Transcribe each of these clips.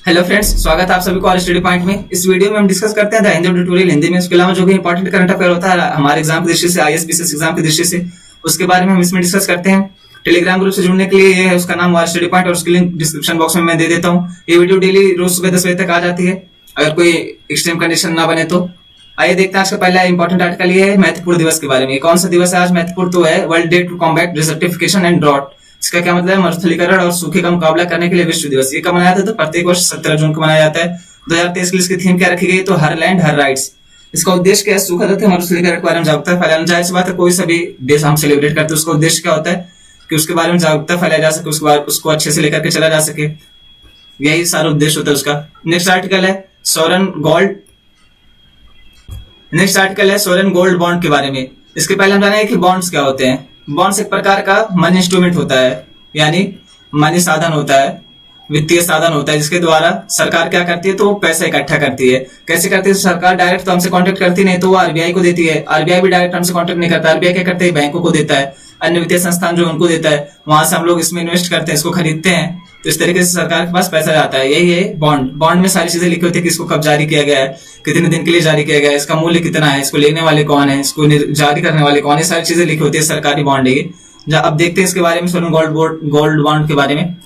Hello friends, स्वागत है आप सभी को और स्टडी पॉइंट में। इस वीडियो में हम डिस्कस करते हैं द हिंदी ट्यूटोरियल हिंदी में। इसके अलावा जो भी इंपॉर्टेंट करंट अफेयर होता है हमारे एग्जाम की दृष्टि से, आईएएस पीसीएस एग्जाम की दृष्टि से, उसके बारे में हम इसमें डिस्कस करते हैं। टेलीग्राम ग्रुप से जुड़ने के लिए ये है, उसका नाम स्टडी पॉइंट, और उसकी लिंक डिस्क्रिप्शन बॉक्स में मैं दे देता हूँ। ये वीडियो डेली रोज सुबह 10 बजे तक आ जाती है, अगर कोई एक्सट्रीम कंडीशन ना बने तो। आइए देखते हैं आज का पहला इंपॉर्टेंट आर्टिकल। ये है महत्वपूर्ण दिवस के बारे में। कौन सा दिवस है आज महत्वपूर्ण? तो है world day to combat desertification and drought. इसका क्या मतलब है? मरुस्थलीकरण और सूखे का मुकाबला करने के लिए विश्व दिवस। ये कब मनाया जाता है? तो प्रत्येक वर्ष 17 जून को मनाया जाता है। 2023 के लिए इसकी थीम क्या रखी गई? तो हर लैंड हर राइट्स। इसका उद्देश्य क्या है? सूखा तथा मरुस्थलीकरण के बारे में जागरूकता फैलाना। जाहिर सी बात है, कोई सा भी देश हम सेलिब्रेट करते हैं, उसका उद्देश्य क्या होता है कि उसके बारे में जागरूकता फैलाया जा सके, उसको अच्छे से लेकर के चला जा सके। यही सारा उद्देश्य होता है उसका। नेक्स्ट आर्टिकल है सोरेन गोल्ड बॉन्ड के बारे में। इसके पहले हम जानेंगे कि बॉन्ड्स क्या होते हैं। बॉन्ड्स एक प्रकार का मनी इंस्ट्रूमेंट होता है, यानी मनी साधन होता है, वित्तीय साधन होता है, जिसके द्वारा सरकार क्या करती है? तो पैसा इकट्ठा करती है। कैसे करती है? सरकार डायरेक्ट तो हमसे कांटेक्ट करती नहीं, तो वो आरबीआई को देती है। आरबीआई भी डायरेक्ट हमसे कांटेक्ट नहीं करता। आरबीआई क्या करते हैं? बैंकों को देता है, अन्य वित्तीय संस्थान जो उनको देता है, वहां से हम लोग इसमें इन्वेस्ट करते हैं, इसको खरीदते हैं। तो इस तरीके से सरकार के पास पैसा जाता है। यही है बॉन्ड। बॉन्ड में सारी चीजें लिखी होती है कि इसको कब जारी किया गया है, कितने दिन के लिए जारी किया गया है, इसका मूल्य कितना है, इसको लेने वाले कौन है, इसको जारी करने वाले कौन है, सारी चीजें लिखी होती है। सरकारी बॉन्ड है ये। अब देखते हैं इसके बारे में, सोरेन गोल्ड बॉन्ड के बारे में।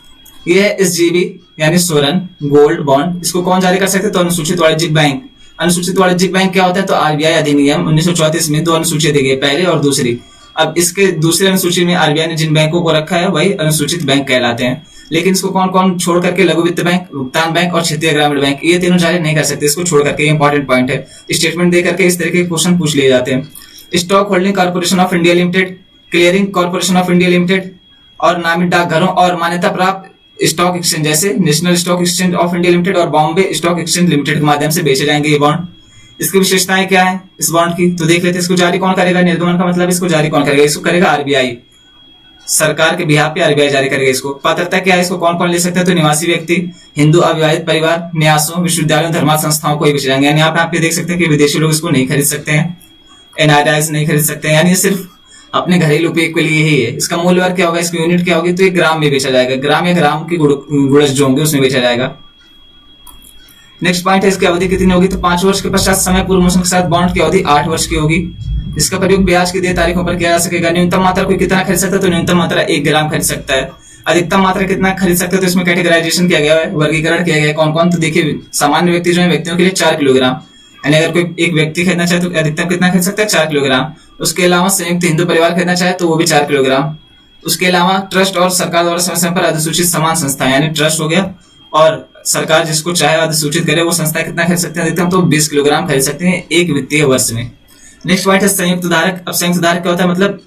ये है एसजीबी यानी सोरेन गोल्ड बॉन्ड। इसको कौन जारी कर सकते हैं? तो अनुसूचित वाणिज्यिक बैंक। अनुसूचित वाणिज्यिक बैंक क्या होता है? तो आरबीआई अधिनियम 1934 में 2 अनुसूचियां दी गई, पहले और दूसरी। अब इसके दूसरे अनुसूची में आरबीआई ने जिन बैंकों को रखा है वही अनुसूचित बैंक कहलाते हैं। लेकिन इसको कौन कौन छोड़ करके? लघु वित्त बैंक, भुगतान बैंक और क्षेत्रीय ग्रामीण बैंक, ये तीनों जारी नहीं कर सकते। इसको छोड़ करके, इंपॉर्टेंट पॉइंट है। स्टेटमेंट दे करके इस तरह के क्वेश्चन पूछ लिए जाते हैं। Stock holding corporation of India limited, clearing corporation of India limited और नामित डाकघरों और मान्यता प्राप्त स्टॉक एक्सचेंज जैसे national stock exchange of India limited और बॉम्बे स्टॉक एक्सचेंज लिमिटेड के माध्यम से बेचे जाएंगे ये बॉन्ड। इसकी विशेषताएं क्या है इस बॉन्ड की? तो देख लेते हैं। इसको जारी कौन करेगा? निर्गमन का मतलब इसको जारी कौन करेगा? इसको करेगा आरबीआई। सरकार के बिहाफ पे आरबीआई जारी करेगा इसको। पात्रता क्या है? इसको कौन कौन ले सकते हैं? तो निवासी व्यक्ति, हिंदू अविवाहित परिवार, न्यासों, विश्वविद्यालयों, धर्मार्थ संस्थाओं को ही बेचे जाएंगे। यानी आप देख सकते हैं कि विदेशी लोग इसको नहीं खरीद सकते हैं, एनआरआईज नहीं खरीद सकते हैं, यानी सिर्फ अपने घरेलू उपयोग के लिए ही है। इसका मूल्य वर्ग क्या होगा? इसकी यूनिट क्या होगी? तो ये ग्राम में बेचा जाएगा। ग्राम या ग्राम की गुणज जो होंगे उसमें बेचा जाएगा। नेक्स्ट पॉइंट है इसकी अवधि कितनी होगी? तो 5 वर्ष के पश्चात समय पूर्व मोशन के साथ बॉन्ड की अवधि 8 वर्ष की होगी। इसका प्रयोग ब्याज की देय तारीखों पर किया जा सकेगा। न्यूनतम मात्रा कोई कितना खरीद सकता है? तो न्यूनतम मात्रा 1 ग्राम खरीद सकता है। अधिकतम मात्रा कितना खरीद सकते हैं? तो इसमें कैटेगराइजेशन किया गया है, वर्गीकरण किया गया है। कौन कौन? तो देखिए, सामान्य व्यक्ति जो है, व्यक्तियों के लिए 4 किलोग्राम, यानी अगर कोई एक व्यक्ति खरीदना चाहे तो अधिकतम कितना खरीद सकता है? 4 किलोग्राम। उसके अलावा संयुक्त हिंदू परिवार खरीदना चाहे तो वो भी 4 किलोग्राम। उसके अलावा ट्रस्ट और सरकार द्वारा समय समय पर अधिसूचित समान संस्था, यानी ट्रस्ट हो गया, और सरकार जिसको चाहे अधिसूचित करे वो संस्था कितना खरीद सकते हैं? अधिकतम तो 20 किलोग्राम खरीद सकते हैं एक वित्तीय वर्ष में। नेक्स्ट पॉइंट है संयुक्त धारक। अब संयुक्त धारक क्या होता है? मतलब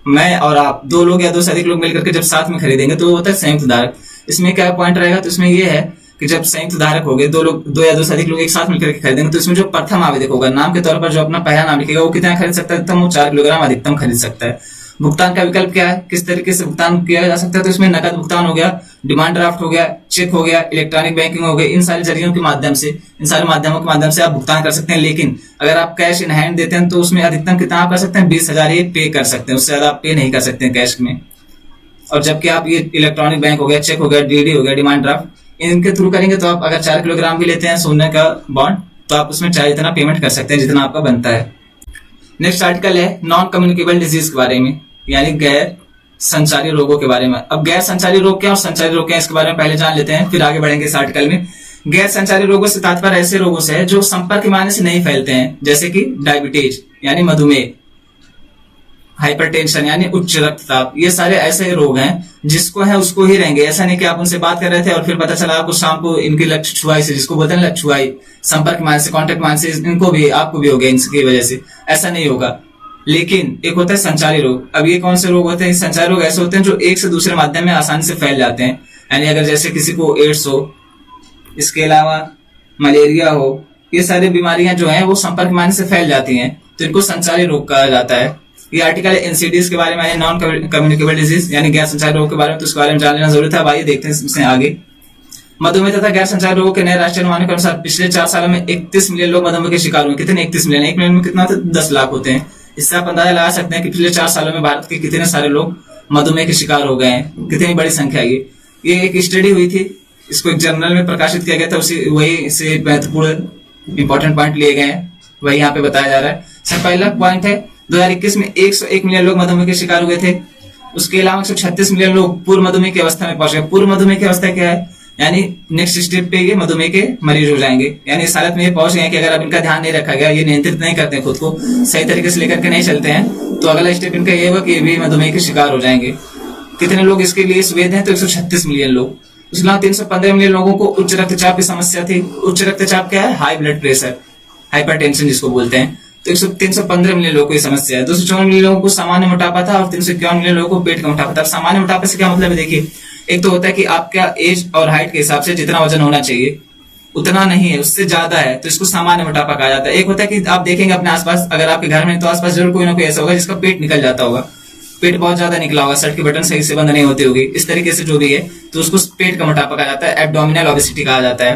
मैं और आप, 2 लोग या 2 से अधिक लोग मिलकर के जब साथ में खरीदेंगे तो वो होता है संयुक्त धारक। इसमें क्या पॉइंट रहेगा? तो इसमें ये है कि जब संयुक्त धारक हो गए, 2 या 2 से अधिक लोग एक साथ मिलकर के खरीदेंगे, तो इसमें जो प्रथम आवेदक होगा, नाम के तौर पर जो अपना पहला नाम लिखेगा, वो कितना खरीद सकता है? अधिकतम वो 4 किलोग्राम अधिकतम खरीद सकता है। भुगतान का विकल्प क्या है? किस तरीके से भुगतान किया जा सकता है? तो इसमें नकद भुगतान हो गया, डिमांड ड्राफ्ट हो गया, चेक हो गया, इलेक्ट्रॉनिक बैंकिंग हो गई। इन सारे जरियों के माध्यम से, इन सारे माध्यमों के माध्यम से आप भुगतान कर सकते हैं। लेकिन अगर आप कैश इन हैंड देते हैं तो उसमें अधिकतम कितना आप कर सकते हैं? 20,000 ये पे कर सकते हैं, उससे ज्यादा आप पे नहीं कर सकते हैं कैश में। और जबकि आप ये इलेक्ट्रॉनिक बैंक हो गया, चेक हो गया, डीडी हो गया, डिमांड ड्राफ्ट, इनके थ्रू करेंगे तो आप अगर 4 किलोग्राम भी लेते हैं सोने का बॉन्ड, तो आप उसमें चाहे जितना पेमेंट कर सकते हैं जितना आपका बनता है। नेक्स्ट आर्टिकल है नॉन कम्युनिकेबल डिजीज के बारे में, यानी गैर संचारी रोगों के बारे में। अब गैर संचारी रोग क्या और संचारी रोग क्या, इसके बारे में पहले जान लेते हैं, फिर आगे बढ़ेंगे इस आर्टिकल में। गैर संचारी रोगों से तात्पर्य ऐसे रोगों से है जो संपर्क में आने से नहीं फैलते हैं, जैसे कि डायबिटीज यानी मधुमेह, हाइपरटेंशन यानी उच्च रक्तचाप। ये सारे ऐसे रोग हैं जिसको है उसको ही रहेंगे। ऐसा नहीं कि आप उनसे बात कर रहे थे और फिर पता चला आपको शाम को इनकी लक्ष्य छुआई से, जिसको बोलते हैं लक्ष्य छुआई, संपर्क मान से, कॉन्टेक्ट मान से, इनको भी आपको भी हो गया इनकी वजह से। ऐसा नहीं होगा। लेकिन एक होता है संचारी रोग। अब ये कौन से रोग होते हैं? संचारी रोग ऐसे होते हैं जो एक से दूसरे माध्यम में आसानी से फैल जाते हैं। यानी अगर जैसे किसी को एड्स हो, इसके अलावा मलेरिया हो, ये सारी बीमारियां जो हैं वो संपर्क में आने से फैल जाती हैं, तो इनको संचारी रोग कहा जाता है। ये आर्टिकल एनसीडीज के बारे में, नॉन कम्युनिकेबल डिजीज यानी गैर संचारी रोग के बारे में, तो इसके बारे में जान लेना जरूरी था। आइए देखते हैं इसमें आगे। मधुमेह तथा गैर संचारी रोगों के नए राष्ट्रीय अनुमानों के अनुसार पिछले 4 सालों में 31 मिलियन लोग मधुमेह के शिकार हुए। कितने? 31 मिलियन। 1 मिलियन में कितना होता है? 10 लाख होते हैं। इससे आप अंदाजा लगा सकते हैं कि पिछले 4 सालों में भारत के कितने सारे लोग मधुमेह के शिकार हो गए हैं। कितनी बड़ी संख्या है ये एक स्टडी हुई थी इसको एक जर्नल में प्रकाशित किया गया था, उसी वही से महत्वपूर्ण इंपॉर्टेंट पॉइंट लिए गए हैं, वही यहाँ पे बताया जा रहा है। सर पहला पॉइंट है 2021 में 101 मिलियन लोग मधुमेह के शिकार हुए थे। उसके अलावा 136 मिलियन लोग पूर्व मधुमेह की अवस्था में पहुंच गए। पूर्व मधुमेह की अवस्था क्या है, यानी नेक्स्ट स्टेप पे ये मधुमेह के मरीज हो जाएंगे, यानी इस हालत में ये पहुंच गए कि अगर अब इनका ध्यान नहीं रखा गया, ये नियंत्रित नहीं करते खुद को, सही तरीके से लेकर के नहीं चलते हैं, तो अगला स्टेप इनका ये होगा कि ये भी मधुमेह के शिकार हो जाएंगे। कितने लोग इसके लिए सुवेद हैं, तो 136 मिलियन लोग। उसके अलावा 315 मिलियन लोगों को उच्च रक्तचाप की समस्या थी। उच्च रक्तचाप क्या है, हाई ब्लड प्रेशर, हाइपरटेंशन जिसको बोलते हैं, तो 315 मिलियन लोगों को समस्या है। 254 मिलियन लोगों को सामान्य मोटापा था और 351 मिलियन लोगों को पेट का मोटापा था। अब सामान्य मोटापा से क्या मतलब है, देखिए एक तो होता है कि आपका एज और हाइट के हिसाब से जितना वजन होना चाहिए उतना नहीं है, उससे ज्यादा है, तो इसको सामान्य मोटापा कहा जाता है। एक होता है कि आप देखेंगे अपने आसपास, अगर आपके घर में तो आसपास जरूर कोई ना कोई ऐसा होगा जिसका पेट निकल जाता होगा, पेट बहुत ज्यादा निकला होगा, शर्ट के बटन सही से बंद नहीं होती होगी, इस तरीके से जो भी है, तो उसको पेट का मोटापा कहा जाता है, एब्डोमिनल ओबेसिटी कहा जाता है।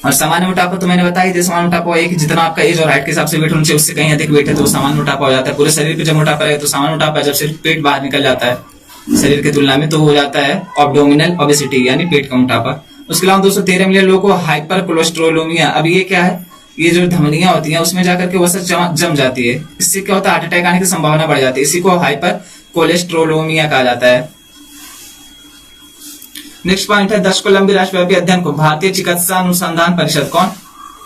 और सामान्य मोटापा तो मैंने बताया, सामान्य मोटापा है कि जितना आपका एज और हाइट के हिसाब से वेट होना चाहिए उससे कहीं अधिक वेट है तो सामान्य मोटापा हो जाता है। पूरे शरीर पे जब मोटापा रहे तो सामान्य मोटापा, जब सिर्फ पेट बाहर निकल जाता है शरीर की तुलना में तो हो जाता है एब्डोमिनल ओबेसिटी, यानी पेट का मोटापा। उसके अलावा 213 मिलियन लोगों को हाइपर कोलेस्ट्रोलोमिया। अब ये क्या है, ये जो धमनियां होती हैं उसमें जाकर के वसा जम जाती है, इससे क्या होता है, हार्ट अटैक आने की संभावना बढ़ जाती है, इसी को हाइपर कोलेस्ट्रोलोमिया कहा जाता है। नेक्स्ट पॉइंट है 10 कोलंबिया राष्ट्रव्यापी अध्ययन को भारतीय चिकित्सा अनुसंधान परिषद, कौन,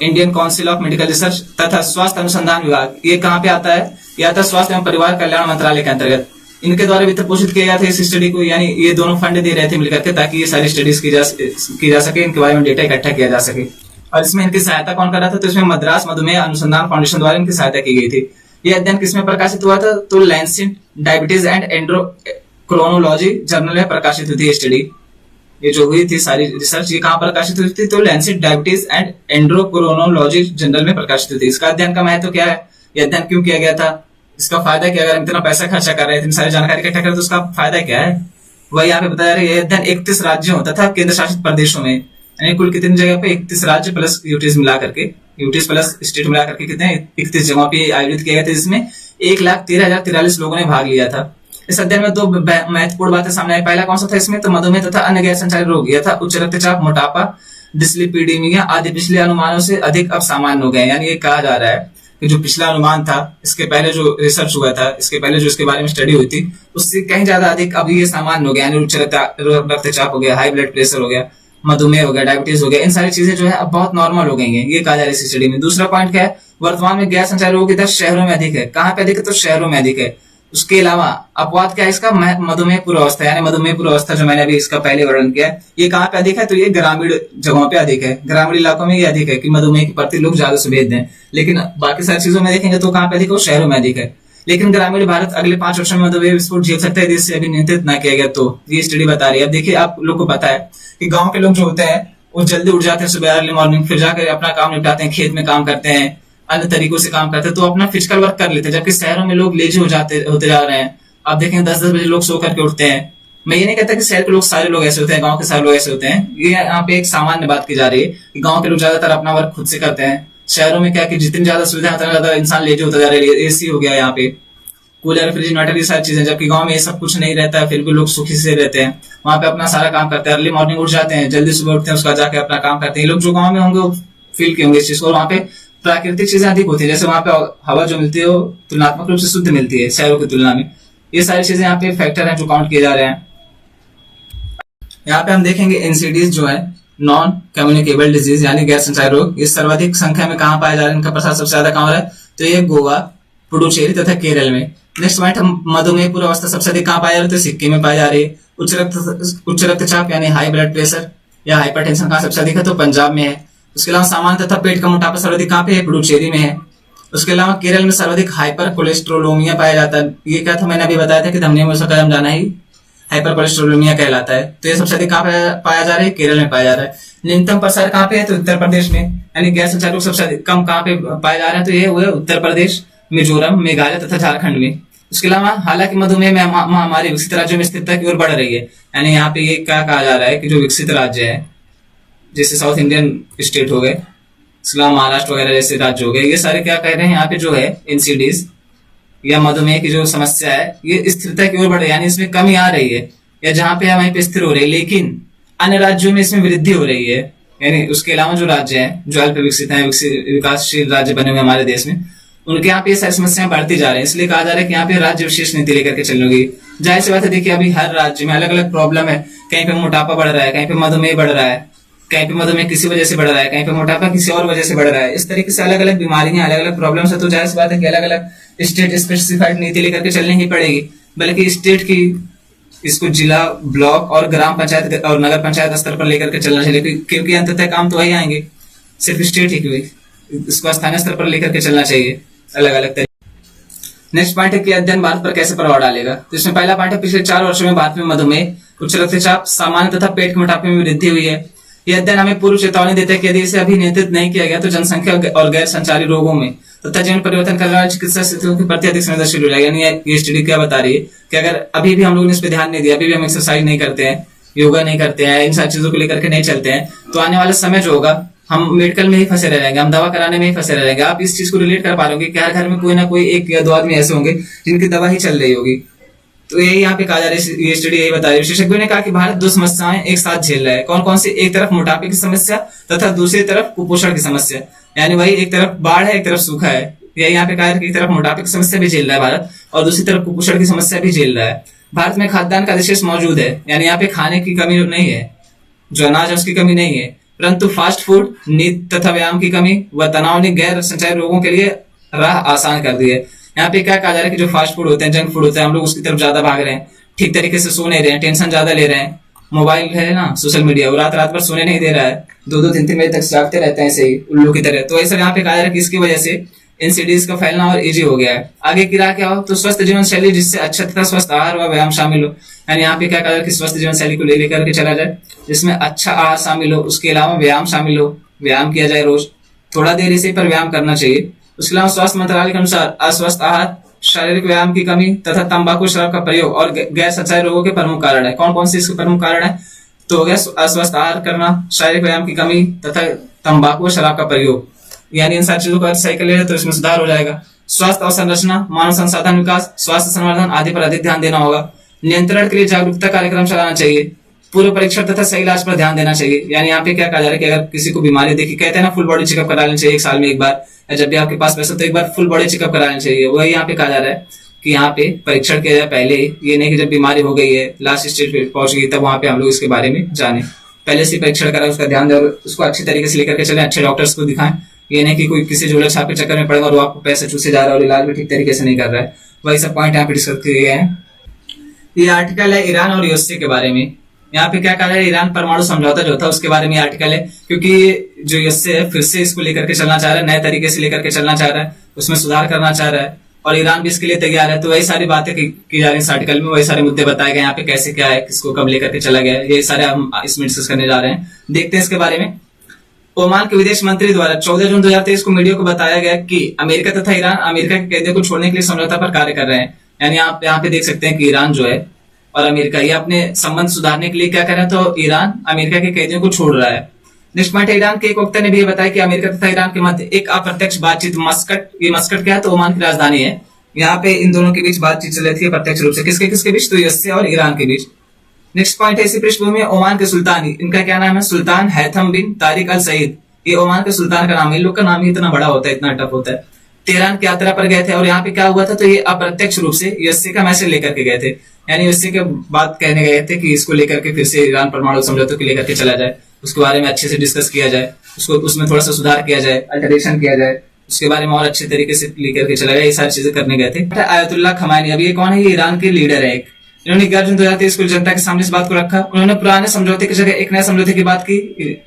Indian council of medical research तथा स्वास्थ्य अनुसंधान विभाग, ये कहाँ पे आता है, ये आता है स्वास्थ्य एवं परिवार कल्याण मंत्रालय के अंतर्गत। इनके द्वारा वित्त पोषित किया गया था इस स्टडी को, यानी ये दोनों फंड दे रहे थे मिलकर के ताकि ये सारी स्टडीज की जा सके, इनके बारे में डेटा इकट्ठा किया जा सके। और इसमें इनकी सहायता कौन कर रहा था, तो इसमें मद्रास मधुमेह अनुसंधान फाउंडेशन द्वारा इनकी सहायता की गई थी। ये अध्ययन किसमें प्रकाशित हुआ था, तो लैंसेट डायबिटीज एंड एंड्रोक्रोनोलॉजी जर्नल में प्रकाशित हुई थी स्टडी। ये जो हुई थी सारी रिसर्च, ये कहाँ प्रकाशित हुई थी, तो लैंसेट डायबिटीज एंड एंड्रोक्रोनोलॉजी जर्नल में प्रकाशित हुई थी। इसका अध्ययन का महत्व क्या है, ये अध्ययन क्यों किया गया था, इसका फायदा क्या, अगर इतना पैसा खर्चा कर रहे हैं, इतनी सारी जानकारी इकट्ठा कर रहे हैं तो उसका फायदा क्या है, वही यहाँ पे बताया रहे। ये अध्ययन 31 राज्यों तथा केंद्र शासित प्रदेशों में, यानी कुल कितनी जगह पे, 31 राज्य प्लस यूटीज मिला करके, यूटीज प्लस स्टेट मिला करके कितने 31 जगहों पे आयोजित किया गया था, जिसमें 1,13,043 लोगों ने भाग लिया था। इस अध्ययन में 2 महत्वपूर्ण बातें सामने आई। पहला कौन सा था इसमें, तो मधुमेह तथा अन्य गैर संचारी रोग, यह था उच्च रक्तचाप, मोटापा, डिस्लिपिडीमिया आदि पिछले अनुमानों से अधिक अब सामान्य हो गए। यानी ये कहा जा रहा है कि जो पिछला अनुमान था, इसके पहले जो रिसर्च हुआ था, इसके पहले जो इसके बारे में स्टडी हुई थी, उससे कहीं ज्यादा अधिक अब ये सामान्य हो गया, यानी उच्च रक्तचाप हो गया, हाई ब्लड प्रेशर हो गया, मधुमेह हो गया, डायबिटीज हो गया, इन सारी चीजें जो है अब बहुत नॉर्मल हो गई हैं, ये कहा जा रहा है इस स्टडी में। दूसरा पॉइंट क्या है, वर्तमान में गैर संचारी रोगों की दर शहरों में अधिक है। कहाँ पे अधिक है, तो शहरों में अधिक है। उसके अलावा अपवाद क्या है इसका, मधुमेह पूर्वावस्था, यानी मधुमेह पूर्वावस्था जो मैंने अभी इसका पहले वर्णन किया है, ये कहाँ पे अधिक है, तो ये ग्रामीण जगहों पे अधिक है, ग्रामीण इलाकों में ये अधिक है कि मधुमेह के प्रति लोग ज्यादा सुवेद हैं। लेकिन बाकी सारी चीजों में देखेंगे तो कहाँ पे अधिक है, शहरों में अधिक है। लेकिन ग्रामीण भारत अगले 5 वर्षों में मधुमेह विस्फोट झेल सकता है, जिससे अभी नियंत्रित ना किया गया, तो ये स्टडी बता रही है। अब देखिए आप लोग को पता है कि गाँव के लोग जो होते हैं वो जल्दी उठ जाते हैं सुबह अर्ली मॉर्निंग, फिर जाकर अपना काम निपटाते हैं, खेत में काम करते हैं, अन्य तरीकों से काम करते हैं, तो अपना फिजिकल वर्क कर लेते हैं। जबकि शहरों में लोग लेजी होते जा रहे हैं। आप देखें 10-10 बजे लोग सो करके उठते हैं। मैं ये नहीं कहता कि शहर के लोग सारे लोग ऐसे होते हैं, गांव के सारे लोग ऐसे होते हैं, ये यहाँ पे एक सामान्य बात की जा रही है कि गांव के लोग ज्यादातर अपना वर्क खुद से करते हैं। शहरों में क्या कि जितनी ज्यादा सुविधा उतना ज्यादा इंसान लेजी होता जा रहा है, एसी हो गया यहाँ पे, कूलर, फ्रिज, इन्वर्टर, ये सारी चीजें, जबकि गांव में ये सब कुछ नहीं रहता है, फिर भी लोग सुखी से रहते हैं। वहां पे अपना सारा काम करते हैं, अर्ली मॉर्निंग उठ जाते हैं, जल्दी सुबह उठते हैं, उसका जाके अपना काम करते हैं। लोग जो गाँव में होंगे वो फील किए होंगे इस चीज को। वहाँ पे प्राकृतिक चीजें अधिक होती है, जैसे वहां पे हवा जो मिलती है वो तुलनात्मक रूप से शुद्ध मिलती है शहरों की तुलना में। ये सारी चीजें यहाँ पे फैक्टर हैं जो काउंट किए जा रहे हैं। यहाँ पे हम देखेंगे एनसीडीज जो है, नॉन कम्युनिकेबल डिजीज, यानी गैर संचारी रोग, ये सर्वाधिक संख्या में कहाँ पाया जा रहा है, इनका प्रसार सबसे ज्यादा कहाँ हो रहा है, तो ये गोवा, पुडुचेरी तथा केरल में। नेक्स्ट पॉइंट, मधुमेह पूर्वावस्था सबसे अधिक कहाँ पाया जा रहा है, तो सिक्किम में पाई जा रही है। उच्च रक्तचाप यानी हाई ब्लड प्रेशर या हाइपरटेंशन कहाँ सबसे अधिक है, तो पंजाब में है। उसके अलावा सामान्य तथा पेट का मोटापा सर्वाधिक कहाँ पे है, पुडुचेरी में है। उसके अलावा केरल में सर्वाधिक हाइपर कोलेस्ट्रोलोमिया पाया जाता है। ये क्या था, मैंने अभी बताया था कि धमनियों में उसका कदम जाना ही हाइपर कोलेस्ट्रोलोमिया कहलाता है। तो ये सबसे अधिक कहाँ पाया जा रहा है, केरल में पाया जा रहा है। न्यूनतम प्रसार कहाँ पे है, तो उत्तर प्रदेश में, यानी गैर संचारी रोग सबसे कम कहाँ पे पाए जा रहे हैं, तो ये हुए उत्तर प्रदेश, मिजोरम, मेघालय तथा झारखंड में। उसके अलावा हालांकि मधुमेह में महामारी विकसित राज्यों में स्थिरता की ओर बढ़ रही है, यानी यहाँ पे ये क्या कहा जा रहा है कि जो विकसित राज्य है, जैसे साउथ इंडियन स्टेट हो गए, महाराष्ट्र वगैरह जैसे राज्य हो गए, ये सारे क्या कह रहे हैं, यहाँ पे जो है एनसीडीज या मधुमेह की जो समस्या है ये स्थिरता की ओर बढ़ रही है, यानी इसमें कमी आ रही है, या जहां पे है वहीं पे स्थिर हो रही है। लेकिन अन्य राज्यों में इसमें वृद्धि हो रही है। यानी उसके अलावा जो राज्य हैं, जो अल्प विकसित हैं, विकासशील राज्य बने हुए हमारे देश में, उनके यहाँ पे ये सारी समस्याएं बढ़ती जा रही है। इसलिए कहा जा रहा है कि यहाँ पे राज्य विशेष नीति लेकर के चलनी होगी। जाहिर सी बात है, देखिए अभी हर राज्य में अलग अलग प्रॉब्लम है। कहीं पे मोटापा बढ़ रहा है, कहीं पे मधुमेह बढ़ रहा है, कहीं पे मधुमेह किसी वजह से बढ़ रहा है, कहीं पे मोटापा किसी और वजह से बढ़ रहा है। इस तरीके से अलग अलग बीमारियां, अलग अलग प्रॉब्लम्स है। तो जाहिर सी बात है कि अलग अलग स्टेट स्पेसिफाइड नीति लेकर के चलनी ही पड़ेगी। बल्कि स्टेट की इसको जिला, ब्लॉक और ग्राम पंचायत और नगर पंचायत स्तर पर लेकर के चलना चाहिए, क्योंकि अंततः काम तो वही आएंगे, सिर्फ स्टेट ही क्यों, इसको स्थानीय स्तर पर लेकर के चलना चाहिए अलग अलग तरीके। नेक्स्ट पॉइंट है कि अध्ययन भारत पर कैसे प्रभाव डालेगा। तो इसमें पहला पॉइंट है, पिछले 4 वर्षों में भारत में मधुमेह, उच्च रक्तचाप, सामान्य तथा पेट के मोटापे में वृद्धि हुई है। यह अध्ययन हमें पूर्व चेतावनी देता है कि यदि इसे अभी नियंत्रित नहीं किया गया तो जनसंख्या और गैर संचारी रोगों में तथा जीवन परिवर्तन करने वाली चिकित्सा स्थितियों के प्रति अधिक संवेदनशील हो जाएगा। यानी ये स्टडी क्या बता रही है कि अगर अभी भी हम लोगों ने इस पर ध्यान नहीं दिया, अभी भी हम एक्सरसाइज नहीं करते हैं, योगा नहीं करते हैं, इन सारी चीजों को लेकर के नहीं चलते हैं, तो आने वाला समय जो होगा हम मेडिकल में ही फंसे रह जाएंगे, हम दवा कराने में ही फंसे रह जाएंगे। आप इस चीज को रिलेट कर पा रहे होंगे कि हर घर में कोई ना कोई 1 या 2 आदमी ऐसे होंगे जिनकी दवा ही चल रही होगी। तो यही यहाँ पे कहा जा रहा है, ये स्टडी यही बता रही है। विशेषज्ञों ने कहा कि भारत 2 समस्याएं एक साथ झेल रहा है। कौन कौन सी? एक तरफ मोटापे की समस्या तथा दूसरी तरफ कुपोषण की समस्या। यानी वही एक तरफ बाढ़ है, एक तरफ सूखा है। यही यहाँ पे कहा है कि एक तरफ मोटापे की समस्या भी झेल रहा है भारत, और दूसरी तरफ कुपोषण की समस्या भी झेल रहा है। भारत में खाद्यान्न का अधिशेष मौजूद है, यानी यहाँ पे खाने की कमी नहीं है, जो अनाज है उसकी कमी नहीं है, परंतु फास्ट फूड, नींद तथा व्यायाम की कमी व तनाव ने गैर संचारी रोगों के लिए राह आसान कर दी है। यहाँ पे क्या कहा जा रहा है कि जो फास्ट फूड होते हैं, जंक फूड होते हैं, हम लोग उसकी तरफ ज्यादा भाग रहे हैं, ठीक तरीके से सो नहीं रहे हैं, टेंशन ज्यादा ले रहे हैं। मोबाइल है ना, सोशल मीडिया, वो रात रात भर सोने नहीं दे रहा है, 2-2, 3-3 बजे तक जागते रहते हैं ऐसे ही उल्लू की तरह। तो ऐसा यहाँ पे कहा जा रहा है कि इसकी वजह से एनसीडीज का फैलना और इजी हो गया है। आगे की राह क्या हो? तो स्वस्थ जीवन शैली, जिससे अच्छा तथा स्वस्थ आहार व व्यायाम शामिल हो। यानी यहाँ पे क्या कहा जाए कि स्वस्थ जीवन शैली को लेकर के चला जाए, जिसमें अच्छा आहार शामिल हो, उसके अलावा व्यायाम शामिल हो, व्यायाम किया जाए रोज, थोड़ा देर इसी पर व्यायाम करना चाहिए। उसके अलावा स्वास्थ्य मंत्रालय के अनुसार अस्वस्थ आहार, शारीरिक व्यायाम की कमी तथा तंबाकू शराब का प्रयोग और गैर संचारी रोगों के प्रमुख कारण है। कौन कौन से इसके प्रमुख कारण है? तो हो गया अस्वस्थ आहार करना, शारीरिक व्यायाम की कमी तथा तंबाकू और शराब का प्रयोग। यानी इन सारी चीजों को सही कर ले तो इसमें सुधार हो जाएगा। स्वास्थ्य अवसंरचना, मानव संसाधन विकास, स्वास्थ्य संवर्धन आदि पर अधिक ध्यान देना होगा। नियंत्रण के लिए जागरूकता कार्यक्रम चलाना चाहिए। पूर्व परीक्षण तथा सही इलाज पर ध्यान देना चाहिए। यानी यहाँ पे क्या कहा जा रहा है कि अगर किसी को बीमारी देखी, कहते हैं ना फुल बॉडी चेकअप करा लेना चाहिए 1 साल में एक बार, या जब भी आपके पास पैसा तो एक बार फुल बॉडी चेकअप करा लेना चाहिए। वही यहाँ पे कहा जा रहा है कि यहाँ पे परीक्षण किया जाए पहले, ये नहीं कि जब बीमारी हो गई है, लास्ट स्टेज पे पहुंच गई, तब वहां पे हम लोग इसके बारे में जाने। पहले से परीक्षण करा, उसका ध्यान दें और उसको अच्छी तरीके से लेकर के चले, अच्छे डॉक्टर्स को दिखाएं। ये नहीं कि कोई किसी झोलक छाप के चक्कर में पड़ेगा और वो आपको पैसे चूसे जा रहा है और इलाज भी ठीक तरीके से नहीं कर रहा है। वही सब पॉइंट यहाँ पे डिस्कस किए गए हैं। ये आर्टिकल है ईरान और यूएसए के बारे में। यहाँ पे क्या कहा है, ईरान परमाणु समझौता जो था उसके बारे में आर्टिकल है, क्योंकि जो यूएसए है फिर से इसको लेकर के चलना चाह रहा है, नए तरीके से लेकर के चलना चाह रहा है, उसमें सुधार करना चाह रहा है, और ईरान भी इसके लिए तैयार है। तो वही सारी बातें की जा रही है इस आर्टिकल में, वही सारे मुद्दे बताए गए यहाँ पे, कैसे क्या है, किसको कब लेकर के चला गया, ये सारे हम इसमें डिस्कस करने जा रहे हैं। देखते हैं इसके बारे में। ओमान के विदेश मंत्री द्वारा 14 जून 2023 को मीडिया को बताया गया कि अमेरिका तथा ईरान अमेरिका के कैदियों को छोड़ने के लिए समझौता पर कार्य कर रहे हैं। यानी आप यहाँ पे देख सकते हैं कि ईरान जो है और अमेरिका, ये अपने संबंध सुधारने के लिए क्या कर रहे हैं, तो ईरान अमेरिका के कैदियों को छोड़ रहा है। नेक्स्ट पॉइंट है, ईरान के एक वक्ता ने भी बताया कि अमेरिका तथा ईरान के मध्य एक अप्रत्यक्ष बातचीत मस्कट, ये मस्कट क्या है, तो ओमान की राजधानी है, यहाँ पे इन दोनों के बीच बातचीत चल रही थी प्रत्यक्ष रूप से। किसके किसके बीच? तो यूएसए और ईरान के बीच। नेक्स्ट पॉइंट है, इसी पृष्ठभूमि में ओमान के सुल्तान, इनका क्या नाम है, सुल्तान हैथम बिन तारिक अल सईद, ये ओमान के सुल्तान का नाम है। इन लोग का नाम ही इतना बड़ा होता है, इतना टफ होता है। तेहरान की यात्रा पर गए थे और यहाँ पे क्या हुआ था, तो ये अप्रत्यक्ष रूप से यूएसए का मैसेज लेकर के गए थे। यानी यूएसए के बात कहने गए थे कि इसको लेकर के फिर से ईरान परमाणु समझौते को लेकर के चला जाए, उसके बारे में अच्छे से डिस्कस किया जाए, उसको उसमें थोड़ा सा सुधार किया जाए, अल्टरेशन किया जाए, उसके बारे में और अच्छे तरीके से लेकर के चला गया। ये सारी चीजें करने गए थे। आयतुल्लाह खमैनी, अब ये कौन है, ये ईरान के लीडर है एक। इन्होंने 11 जून 2023 को जनता के सामने इस बात को रखा। उन्होंने पुराने समझौते की जगह एक नए समझौते की बात की।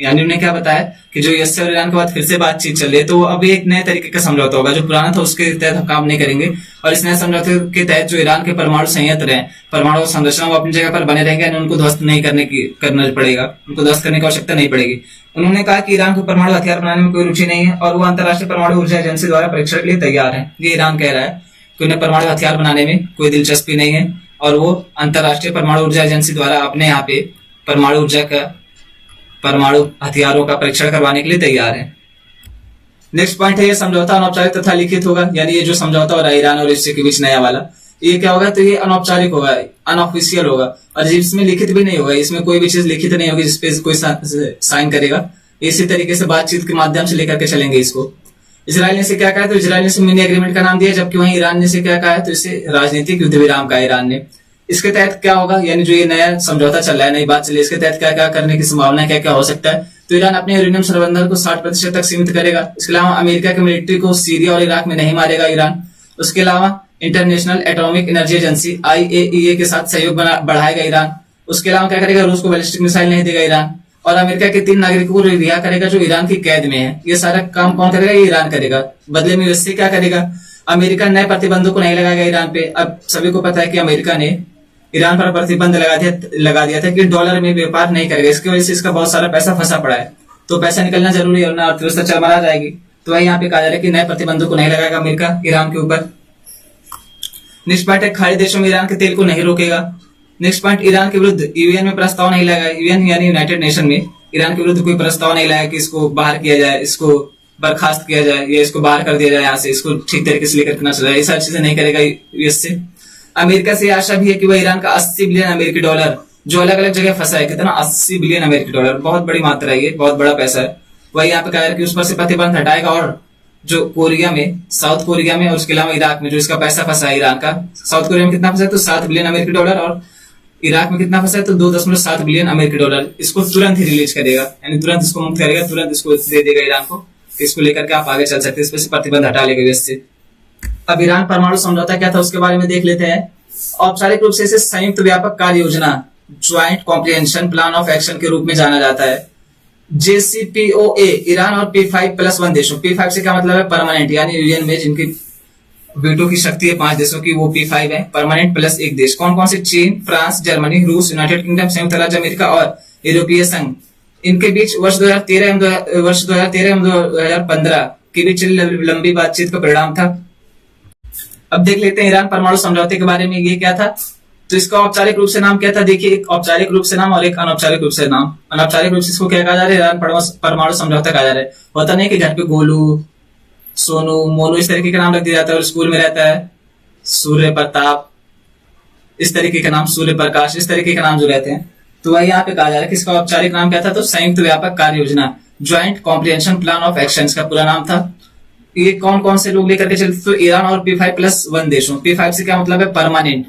यानी उन्होंने क्या बताया कि जो यूएसए और ईरान के बाद फिर से बातचीत चल रही है, तो अब एक नए तरीके का समझौता होगा, जो पुराना था उसके तहत हम काम नहीं करेंगे, और इस नए समझौते के तहत जो ईरान के परमाणु संयंत्र है, परमाणु संरचना, वो अपनी जगह पर बने रहेंगे, उनको ध्वस्त नहीं करना पड़ेगा, उनको ध्वस्त करने की आवश्यकता नहीं पड़ेगी। उन्होंने कहा कि ईरान को परमाणु हथियार बनाने में कोई रुचि नहीं है और वो अंतर्राष्ट्रीय परमाणु ऊर्जा एजेंसी द्वारा परीक्षण के लिए तैयार है। ये ईरान कह रहा है कि उन्हें परमाणु हथियार बनाने में कोई दिलचस्पी नहीं है और वो अंतर्राष्ट्रीय परमाणु ऊर्जा एजेंसी द्वारा अपने यहाँ पे परमाणु हथियारों का परीक्षण करवाने के लिए तैयार है। नेक्स्ट पॉइंट है, ये समझौता अनौपचारिक तथा लिखित होगा। यानी ये जो समझौता हो रहा है ईरान और इससे के बीच नया वाला, ये क्या होगा, तो ये अनौपचारिक होगा, अनऑफिशियल होगा, और जिसमें लिखित भी नहीं होगा, इसमें कोई भी चीज लिखित नहीं होगी जिसपे कोई साइन करेगा। इसी तरीके से बातचीत के माध्यम से लेकर के चलेंगे इसको। इजराइल ने से क्या कहा, तो इजराइल ने से मिनी एग्रीमेंट का नाम दिया, जबकि वहीं ईरान ने से क्या कहा है, तो इसे राजनीतिक युद्ध विराम कहा ईरान ने। इसके तहत क्या होगा, यानी जो ये नया समझौता चल रहा है, नई बात चल रही है, इसके तहत क्या क्या करने की संभावना है, क्या क्या हो सकता है। तो ईरान अपने यूरेनियम संबंधन को 60% तक सीमित करेगा। इसके अलावा अमेरिका की मिलिट्री को सीरिया और इराक में नहीं मारेगा ईरान। उसके अलावा international atomic energy agency IAEA के साथ सहयोग बढ़ाएगा ईरान। उसके अलावा क्या करेगा, रूस को बैलिस्टिक मिसाइल नहीं देगा ईरान, और अमेरिका के 3 नागरिकों को रिहा करेगा जो ईरान की कैद में है। ये सारा काम कौन करेगा, ये ईरान करेगा। बदले में यूएसए क्या करेगा, अमेरिका नए प्रतिबंधों को नहीं लगाएगा ईरान पे। अब सभी को पता है कि अमेरिका ने ईरान पर प्रतिबंध लगा दिया था कि डॉलर में व्यापार नहीं करेगा। इसकी वजह से इसका बहुत सारा पैसा फंसा पड़ा है, तो पैसा निकलना जरूरी है, वरना अर्थव्यवस्था चरमरा जाएगी। तो वही यहाँ पे कहा जा रहा है कि नए प्रतिबंधों को नहीं लगाएगा अमेरिका ईरान के ऊपर। नेक्स्ट पॉइंट है, खाड़ी देशों में ईरान के तेल को नहीं रोकेगा। नेक्स्ट पॉइंट, ईरान के विरुद्ध यूएन में प्रस्ताव नहीं लगाया। यूएन यानी यूनाइटेड नेशन में ईरान के विरुद्ध कोई प्रस्ताव नहीं लाया कि इसको बाहर किया जाए, इसको बर्खास्त किया जाए, या इसको बाहर कर दिया जाए यहाँ से, इसको ठीक तरीके से लेकर ना चला जाए। ये सारी चीजें नहीं करेगा यूएस से। अमेरिका से आशा भी है कि वह ईरान का 80 बिलियन अमेरिकी डॉलर जो अलग अलग जगह फंसा है, कितना 80 बिलियन अमेरिकी डॉलर, बहुत बड़ी मात्रा है, ये बहुत बड़ा पैसा है। वही यहाँ पे कहा है कि उस पर से प्रतिबंध हटाएगा, और जो कोरिया में, साउथ कोरिया में और उसके अलावा इराक में जो इसका पैसा फंसा है ईरान का, साउथ कोरिया में कितना फंसा है, तो 7 बिलियन अमेरिकी डॉलर, और इराक में कितना फंसा है, तो 2.7 बिलियन अमेरिकी डॉलर। इसको तुरंत ही रिलीज करेगा, यानी तुरंत इसको मुक्त करेगा, तुरंत इसको दे देगा ईरान को। इसको लेकर के आप आगे चल सकते हैं, इस पर से प्रतिबंध हटा लेगा यूएस से। अब ईरान परमाणु समझौता क्या था उसके बारे में देख लेते हैं। औपचारिक रूप से इसे संयुक्त व्यापक कार्य योजना, joint comprehension plan of action के रूप में जाना जाता है। JCPOA ईरान और P5+1 देशों, P5 से क्या मतलब है, परमानेंट, यानी यूएन में जिनकी वीटो की शक्ति है 5 देशों की, वो P5 है, परमानेंट प्लस 1 देश। कौन कौन से, चीन, फ्रांस, जर्मनी, रूस, यूनाइटेड किंगडम, संयुक्त राज्य अमेरिका और यूरोपीय संघ। इनके बीच वर्ष 2013 एवं 2015 के बीच लंबी बातचीत का परिणाम था। अब देख लेते हैं ईरान परमाणु समझौते के बारे में, ये क्या था। तो इसका औपचारिक रूप से नाम क्या था, देखिए, एक औपचारिक रूप से नाम और एक अनौपचारिक रूप से नाम। अनौपचारिक रूप से इसको क्या कहा जा रहा है, ईरान परमाणु समझौता कहा जा रहा है। होता नहीं कि घर पे गोलू, सोनू, मोनू इस तरीके का नाम रख दिया जाता है, और स्कूल में रहता है सूर्य प्रताप, इस तरीके का नाम, सूर्य प्रकाश, इस तरीके का नाम जो रहते हैं। तो वही यहाँ पे कहा जा रहा है कि इसका औपचारिक नाम क्या था, तो संयुक्त व्यापक कार्य योजना, joint comprehension plan of action का पूरा नाम था। ये कौन कौन से लोग लेकर के चलते, तो ईरान और P5+1 देशों। P5 से क्या मतलब है, परमानेंट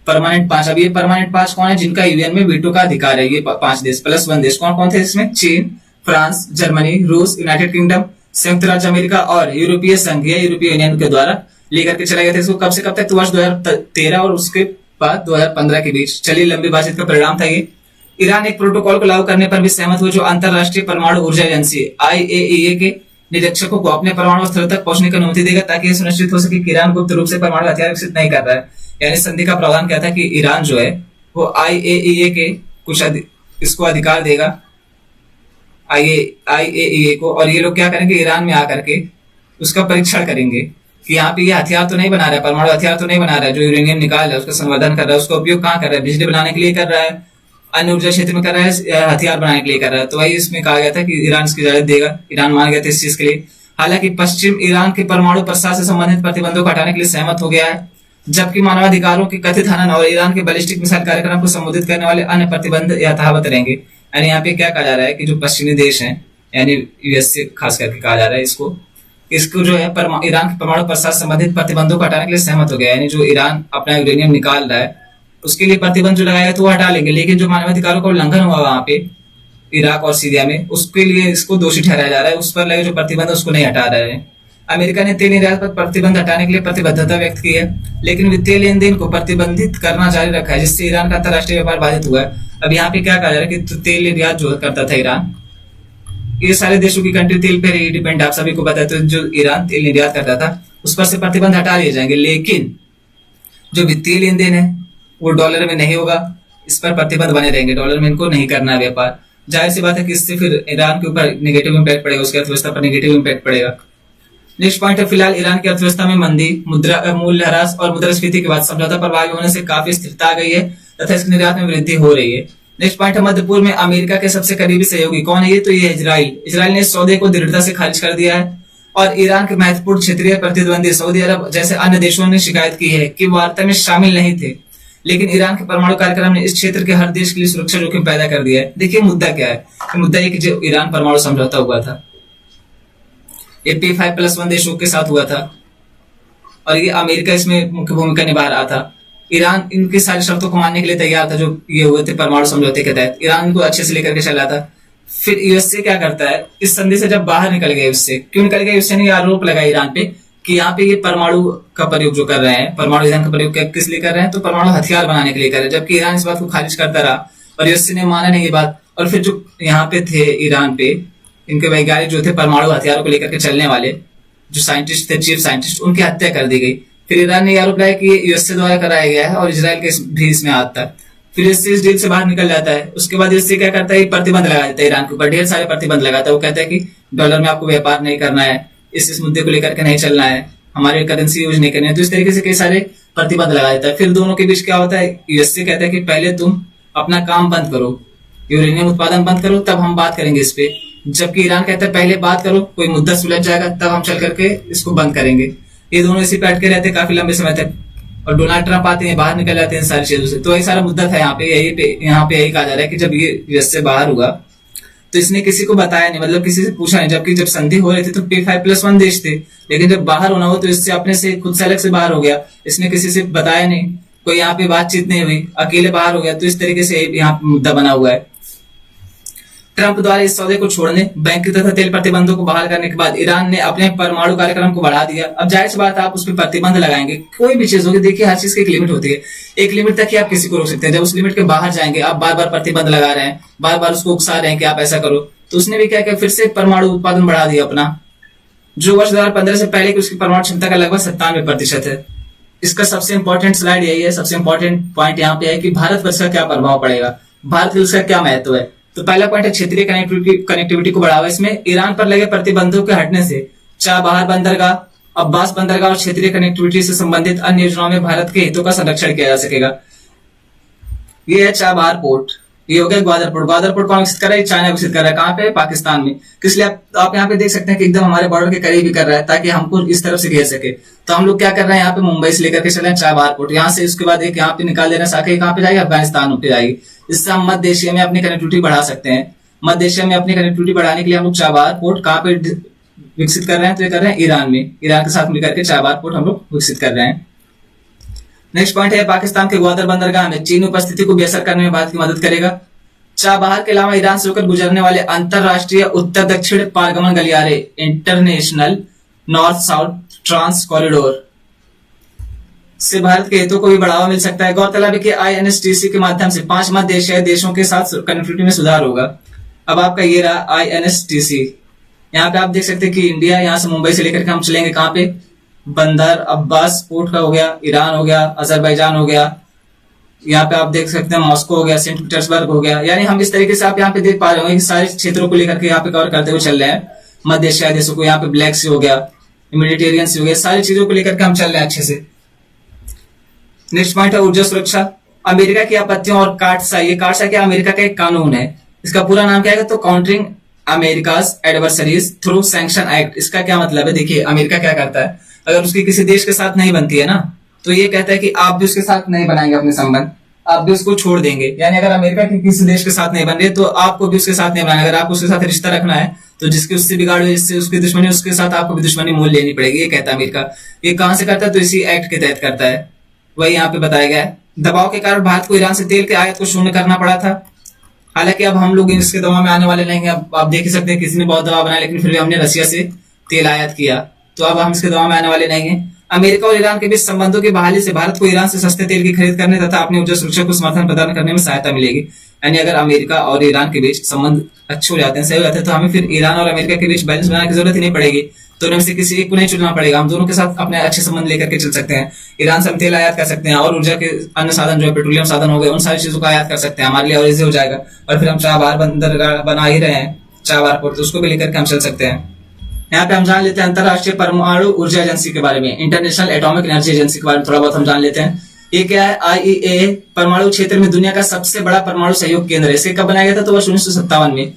5। अब ये परमानेंट 5 कौन है, जिनका यूएन में वीटो का अधिकार है, ये 5 देश, +1 देश कौन कौन थे इसमें, चीन, फ्रांस, जर्मनी, रूस, यूनाइटेड किंगडम, संयुक्त राज्य अमेरिका और यूरोपीय संघ या यूरोपीय यूनियन के द्वारा लेकर के चला गया था। इसको कब से कब तक, तो वर्ष 2013 और उसके बाद 2015 के बीच। चलिए, लंबी बातचीत का परिणाम था ये। ईरान एक प्रोटोकॉल को लागू करने पर भी सहमत हुए जो अंतरराष्ट्रीय परमाणु ऊर्जा एजेंसी IAEA के निरीक्षकों को अपने परमाणु स्थल तक पहुंचने की अनुमति देगा, ताकि यह सुनिश्चित हो सके कि ईरान गुप्त रूप से परमाणु हथियार विकसित नहीं कर रहा है। यानी संधि का प्रावधान क्या था कि ईरान जो है वो IAEA के कुछ इसको अधिकार देगा, IAEA को, और ये लोग क्या करेंगे, ईरान में आकर के उसका परीक्षण करेंगे कि यहाँ पे ये हथियार तो नहीं बना रहा है, परमाणु हथियार तो नहीं बना रहा है, जो यूरेनियम निकाल रहा है उसका संवर्धन कर रहा है, उसका उपयोग कहाँ कर रहा है, बिजली बनाने के लिए कर रहा है, अन्य ऊर्जा क्षेत्र में कर रहा है, हथियार बनाने के लिए कर रहा है। तो वही इसमें कहा गया था कि ईरान इसकी इजाजत देगा, ईरान मान गया था इस चीज के लिए। हालांकि पश्चिम ईरान के परमाणु प्रसार से संबंधित प्रतिबंधों को हटाने के लिए सहमत हो गया है, जबकि मानवाधिकारों के कथित हनन और ईरान के बैलिस्टिक मिसाइल कार्यक्रम को संबोधित करने वाले अन्य प्रतिबंध यथावत रहेंगे। यानी यहाँ पे क्या कहा जा रहा है कि जो पश्चिमी देश हैं, यानी यूएस से खास करके कहा जा रहा है इसको जो है ईरान के परमाणु प्रसार संबंधित प्रतिबंधों को हटाने के लिए सहमत हो गया। यानी जो ईरान अपना यूरेनियम निकाल रहा है उसके लिए प्रतिबंध जो लगाया तो वो हटा लेंगे, लेकिन जो मानवाधिकारों का उल्लंघन हुआ वहां पे इराक और सीरिया में, उसके लिए इसको दोषी ठहराया जा रहा है, उस पर लगे जो प्रतिबंध उसको नहीं हटा रहे हैं। अमेरिका ने तेल निर्यात पर प्रतिबंध हटाने के लिए प्रतिबद्धता व्यक्त की है, लेकिन वित्तीय लेन देन को प्रतिबंधित करना जारी रखा है, जिससे ईरान का अंतरराष्ट्रीय व्यापार बाधित हुआ है। अब यहाँ पे क्या कहा जा रहा है कि तेल निर्यात जो करता था ईरान, ये सारे देशों की कंट्री तेल पे ही डिपेंड, आप सभी को पता है। तो जो ईरान तेल निर्यात करता था उस पर से प्रतिबंध हटा लिए जाएंगे, लेकिन जो वित्तीय लेन देन है वो डॉलर में नहीं होगा, इस पर प्रतिबंध बने रहेंगे, डॉलर में इनको नहीं करना है व्यापार। जाहिर सी बात है कि इससे फिर ईरान के ऊपर नेगेटिव इंपैक्ट पड़ेगा, उसकी अर्थव्यवस्था पर नेगेटिव इंपैक्ट पड़ेगा। नेक्स्ट पॉइंट है, फिलहाल ईरान की अर्थव्यवस्था में मंदी, मुद्रा मूल्यह्रास और मुद्रास्फीति के बाद समझौता पर भागी होने से काफी स्थिरता आ गई है तथा इसके निर्यात में वृद्धि हो रही है। नेक्स्ट पॉइंट है, मध्य पूर्व में अमेरिका के सबसे करीबी सहयोगी कौन है ये, तो ये इजराइल। इजराइल ने इस सौदे को दृढ़ता से खारिज कर दिया है। और ईरान के महत्वपूर्ण क्षेत्रीय प्रतिद्वंदी सऊदी अरब जैसे अन्य देशों ने शिकायत की है कि वार्ता में शामिल नहीं थे, लेकिन ईरान के परमाणु कार्यक्रम ने इस क्षेत्र के हर देश के लिए सुरक्षा जोखिम पैदा कर दिया है। देखिए मुद्दा क्या है, मुद्दा ये कि जो ईरान परमाणु समझौता हुआ था ये P5+1 देशों के साथ हुआ था और ये अमेरिका इसमें मुख्य भूमिका निभा रहा था। ईरान इनकी सारी शर्तों को मानने के लिए तैयार था जो ये हुए थे परमाणु समझौते के तहत। ईरान इनको अच्छे से लेकर के चल रहा था। फिर यूएसए क्या करता है, इस संधि से जब बाहर निकल गए, उससे क्यों निकल गए, उससे ने आरोप लगाया ईरान पे कि यहाँ पे ये परमाणु का प्रयोग जो कर रहे हैं, परमाणु ईंधन का प्रयोग किस लिए कर रहे हैं, तो परमाणु हथियार बनाने के लिए कर रहे हैं। जबकि ईरान इस बात को खारिज करता रहा और यूएसए ने माना नहीं ये बात। और फिर जो यहाँ पे थे ईरान पे इनके वैज्ञानिक जो थे परमाणु हथियारों को लेकर के चलने वाले जो साइंटिस्ट थे, चीफ साइंटिस्ट, उनकी हत्या कर दी गई। फिर ईरान ने आरोप लगाया कि ये यूएसए द्वारा कराया गया है और इजराइल के भी इसमें हाथ था। फिर इससे इस डील से बाहर निकल जाता है। उसके बाद इससे क्या करता है, प्रतिबंध लगा देता है ईरान के ऊपर, ढेर सारे प्रतिबंध लगाता है। वो कहता है कि डॉलर में आपको व्यापार नहीं करना है, इस मुद्दे को लेकर के नहीं चलना है, हमारी करेंसी यूज नहीं करनी है। तो इस तरीके से कई सारे प्रतिबंध लगा देता है। फिर दोनों के बीच क्या होता है, यूएसए कहता है कि पहले तुम अपना काम बंद करो, यूरेनियम उत्पादन बंद करो, तब हम बात करेंगे इस पे। जबकि ईरान कहता है पहले बात करो, कोई मुद्दा सुलझ जाएगा तब हम चल करके इसको बंद करेंगे। ये दोनों इसी पे अटके रहते हैं काफी लंबे समय तक और डोनाल्ड ट्रंप आते हैं, बाहर निकल जाते हैं सारी चीजों से। तो यही सारा मुद्दा था यहाँ पे यही कहा जा रहा है कि जब ये यूएस से बाहर हुआ तो इसने किसी को बताया नहीं, मतलब किसी से पूछा नहीं। जबकि जब संधि हो रही थी तो P5+1 देश थे, लेकिन जब बाहर होना हो तो इससे अपने से खुद से अलग से बाहर हो गया। इसने किसी से बताया नहीं, कोई यहाँ पे बातचीत नहीं हुई, अकेले बाहर हो गया। तो इस तरीके से यहाँ मुद्दा बना हुआ है। ट्रंप द्वारा इस सौदे को छोड़ने, बैंक तथा तेल प्रतिबंधों को बहाल करने के बाद ईरान ने अपने परमाणु कार्यक्रम को बढ़ा दिया। अब जाहिर सी बात है आप उस पर प्रतिबंध लगाएंगे, कोई भी चीज होगी, देखिए हर चीज की एक लिमिट होती है। एक लिमिट तक ही आप किसी को रोक सकते हैं। जब उस लिमिट के बाहर जाएंगे, आप बार बार प्रतिबंध लगा रहे हैं, बार बार उसको उकसा रहे हैं कि आप ऐसा करो, तो उसने भी क्या किया, फिर से परमाणु उत्पादन बढ़ा दिया अपना, जो वर्ष 2015 से पहले की उसकी परमाणु क्षमता का लगभग 97% है। इसका सबसे इंपॉर्टेंट स्लाइड यही है, सबसे इंपॉर्टेंट पॉइंट यहाँ पे है कि भारत पर इसका क्या प्रभाव पड़ेगा, भारत के इसका क्या महत्व है। तो पहला पॉइंट है क्षेत्रीय कनेक्टिविटी को बढ़ावा। इसमें ईरान पर लगे प्रतिबंधों के हटने से चाबहार बंदरगाह, अब्बास बंदरगाह और क्षेत्रीय कनेक्टिविटी से संबंधित अन्य योजनाओं में भारत के हितों का संरक्षण किया जा सकेगा। ये है चाबहार पोर्ट, ये हो गया ग्वादर पोर्ट। ग्वादर पोर्ट कौन विकसित कर रहा है, चाइना विकसित कर रहा है। कहाँ पे, पाकिस्तान में। किस लिए, आप यहाँ पे देख सकते हैं कि एकदम हमारे बॉर्डर के करीब ही कर रहा है ताकि हमको इस तरफ से घेर सके। तो हम लोग क्या कर रहे हैं, यहाँ पे मुंबई से लेकर के चले हैं चाबहार पोर्ट, यहाँ से उसके बाद एक यहाँ पे निकाल देना शाखा, कहाँ पे जाएगी, अफगानिस्तान पे जाएगी। इससे हम मध्य एशिया में अपनी कनेक्टिविटी बढ़ा सकते हैं। मध्य एशिया में अपनी कनेक्टिविटी बढ़ाने के लिए हम लोग चाबहार पोर्ट कहाँ पे विकसित कर रहे हैं, तो ये कर रहे हैं ईरान में। ईरान के साथ मिलकर के चाबहार पोर्ट हम लोग विकसित कर रहे हैं। नेक्स्ट पॉइंट है पाकिस्तान के ग्वादर बंदरगाह में चीन उपस्थिति को बेअसर करने में भारत की मदद करेगा। चाबहार के अलावा ईरान से होकर गुजरने वाले अंतरराष्ट्रीय उत्तर दक्षिण पारगमन गलियारे, international north south trans corridor से भारत के हितों को भी बढ़ावा मिल सकता है। गौरतलब है कि INSTC के माध्यम से 5 मध्य एशियाई देशों के साथ कनेक्टिविटी में सुधार होगा। अब आपका ये रहा INSTC। यहाँ पे आप देख सकते हैं कि इंडिया, यहाँ से मुंबई से लेकर के हम चलेंगे कहाँ पे, बंदर अब्बास पोर्ट का हो गया, ईरान हो गया, अजरबैजान हो गया, यहाँ पे आप देख सकते हैं मॉस्को हो गया, सेंट पीटर्सबर्ग हो गया। यानी हम इस तरीके से आप यहाँ पे देख पा रहे होंगे कि सारे क्षेत्रों को लेकर के यहाँ पे कवर करते हुए चल रहे हैं। मध्य एशियाई देशों को, यहाँ पे ब्लैक सी हो गया, मेडिटेरियन सी हो गया, सारी चीजों को लेकर के हम चल रहे हैं अच्छे से। नेक्स्ट पॉइंट है ऊर्जा सुरक्षा। अमेरिका की आपत्तियों और कार्डसा, ये कार्डसा क्या, अमेरिका का एक कानून है। इसका पूरा नाम क्या है, तो countering America's adversaries through sanction act. इसका क्या मतलब है, देखिए अमेरिका क्या करता है, अगर उसकी किसी देश के साथ नहीं बनती है ना, तो ये कहता है कि आप भी उसके साथ नहीं बनाएंगे अपने संबंध, आप भी उसको छोड़ देंगे। यानी अगर अमेरिका की किसी देश के साथ नहीं बन रही है तो आपको भी उसके साथ नहीं बनाना। अगर आपको उसके साथ रिश्ता रखना है तो जिसकी उससे बिगाड़ हुई, जिससे उसकी दुश्मनी, उसके साथ आपको भी दुश्मनी मोल लेनी पड़ेगी, ये कहता है अमेरिका। ये कहां से करता है, तो इसी एक्ट के तहत करता है, वही यहाँ पे बताया गया है। दबाव के कारण भारत को ईरान से तेल के आयात को शून्य करना पड़ा था। हालांकि अब हम लोग इसके दबाव में आने वाले नहीं है। अब आप देख ही सकते हैं किसी ने बहुत दबाव बनाया, लेकिन फिर भी हमने रशिया से तेल आयात किया, तो अब हम इसके दबाव में आने वाले नहीं है। अमेरिका और ईरान के बीच संबंधों की बहाली से भारत को ईरान से सस्ते तेल की खरीद करने तथा अपनी ऊर्जा सुरक्षा को समर्थन प्रदान करने में सहायता मिलेगी। यानी अगर अमेरिका और ईरान के बीच संबंध अच्छे हो जाते हैं, सही हो जाते हैं, तो हमें फिर ईरान और अमेरिका के बीच बैलेंस बनाने की जरूरत ही नहीं पड़ेगी। तो उनमें से किसी एक को नहीं चुनना पड़ेगा, हम दोनों के साथ अपने अच्छे संबंध लेकर के चल सकते हैं। ईरान से हम तेल आयात कर सकते हैं और ऊर्जा के अन्य साधन जो है, पेट्रोलियम साधन हो गए, उन सारी चीजों का आयात कर सकते हैं, हमारे लिए और इजी हो जाएगा। और फिर हम चाबहार बंदरगाह बना ही रहे हैं, चाबहार पोर्ट, तो उसको भी लेकर के हम चल सकते हैं। यहाँ पे हम जान लेते हैं अंतरराष्ट्रीय परमाणु ऊर्जा एजेंसी के बारे में, इंटरनेशनल एटॉमिक एनर्जी एजेंसी के बारे में थोड़ा बहुत हम जान लेते हैं। ये क्या है, IEA परमाणु क्षेत्र में दुनिया का सबसे बड़ा परमाणु सहयोग केंद्र है। इसे कब बनाया गया था, तो वर्ष 1957 में।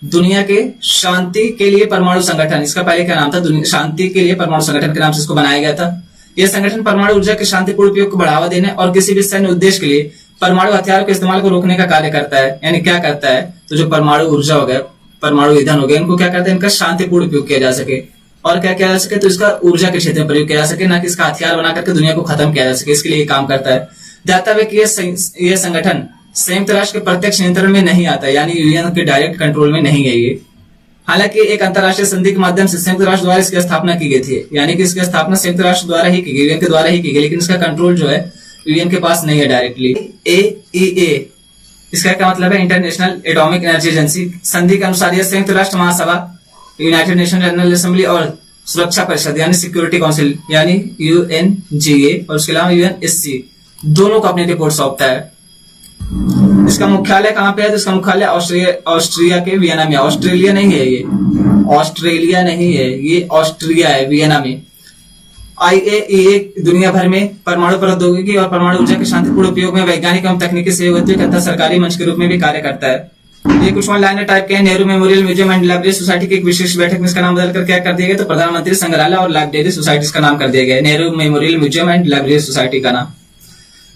दुनिया के शांति के लिए परमाणु संगठन, इसका पहले क्या नाम था, शांति के लिए परमाणु संगठन के नाम से इसको बनाया गया था। यह संगठन परमाणु ऊर्जा के शांतिपूर्ण उपयोग को बढ़ावा देने और किसी भी सैन्य उद्देश्य के लिए परमाणु हथियार के इस्तेमाल को रोकने का कार्य करता है। यानी क्या करता है, तो जो परमाणु ऊर्जा हो गया, परमाणु ईंधन हो गया, इनको क्या करते हैं, इनका शांतिपूर्ण उपयोग किया जा सके। और क्या किया जा सके, तो इसका ऊर्जा के क्षेत्र में प्रयोग किया जा सके, ना कि इसका हथियार बना करके दुनिया को खत्म किया जा सके, इसके लिए काम करता है। ध्यातव्य कि यह संगठन संयुक्त राष्ट्र के प्रत्यक्ष नियंत्रण में नहीं आता, यानी यूएन के डायरेक्ट कंट्रोल में नहीं है ये। हालांकि एक अंतरराष्ट्रीय संधि के माध्यम से संयुक्त राष्ट्र द्वारा इसकी स्थापना की गई थी, यानी कि इसकी स्थापना संयुक्त राष्ट्र द्वारा ही की गई, यूएन के द्वारा ही की गई, लेकिन इसका कंट्रोल जो है यूएन के पास नहीं है डायरेक्टली। AEA, इसका क्या मतलब है, इंटरनेशनल एटॉमिक एनर्जी एजेंसी। संधि के अनुसार यह संयुक्त राष्ट्र महासभा, यूनाइटेड नेशन जनरल असेंबली और सुरक्षा परिषद यानी सिक्योरिटी काउंसिल यानी UNGA और उसके अलावा UNSC दोनों को अपनी रिपोर्ट सौंपता है। इसका मुख्यालय कहाँ पे है, तो इसका मुख्यालय ऑस्ट्रिया के वियना में। ऑस्ट्रेलिया नहीं है ये, ऑस्ट्रेलिया नहीं है ये, ऑस्ट्रिया है, वियना में। IAEA दुनिया भर में परमाणु प्रौद्योगिकी और परमाणु ऊर्जा के शांतिपूर्ण उपयोग में वैज्ञानिक एवं तकनीकी सहयोग तथा सरकारी मंच के रूप में भी कार्य करता है। ये कुछ ऑनलाइन टाइप के हैं। Nehru memorial museum and library society की एक विशेष बैठक में इसका नाम बदलकर क्या कर दिया गया, तो प्रधानमंत्री संग्रहालय और लाइब्रेरी सोसाइटी इसका नाम कर दिया गया है, Nehru memorial museum and library society का नाम।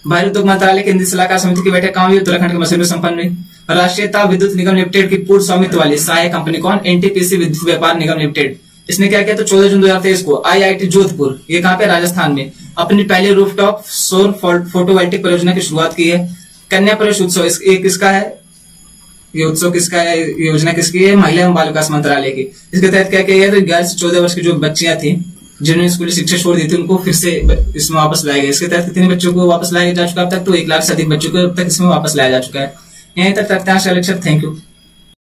भारतीय उद्योग मंत्रालय के हिंदी सलाहकार समिति की बैठक कहाँ हुई, उत्तराखंड के मसूरी में संपन्न हुई। राष्ट्रीय ताप विद्युत निगम लिमिटेड की पूर्ण स्वामित्व वाली सहायक कंपनी कौन, NTPC विद्युत व्यापार निगम लिमिटेड। इसने क्या किया, तो 14 जून 2023 को IIT जोधपुर, ये कहाँ पे, राजस्थान में, अपनी पहले रूफटॉप सौर फोटोवोल्टिक परियोजना की शुरुआत की है। कन्या प्रवेश उत्सव ये किसका है, ये उत्सव किसका है, योजना किसकी है, महिला एवं बाल विकास मंत्रालय की। इसके तहत क्या किया गया, तो 11 से 14 वर्ष की जो बच्चियां थी जिन्होंने स्कूली शिक्षा छोड़ दी थी, उनको फिर से इसमें वापस लाया गया। इसके तहत कितने बच्चों को वापस लाया जा चुका अब तक, तो 1 लाख से अधिक बच्चों को अब तक इसमें वापस लाया जा चुका है। यहीं तक रखते हैं। Thank you.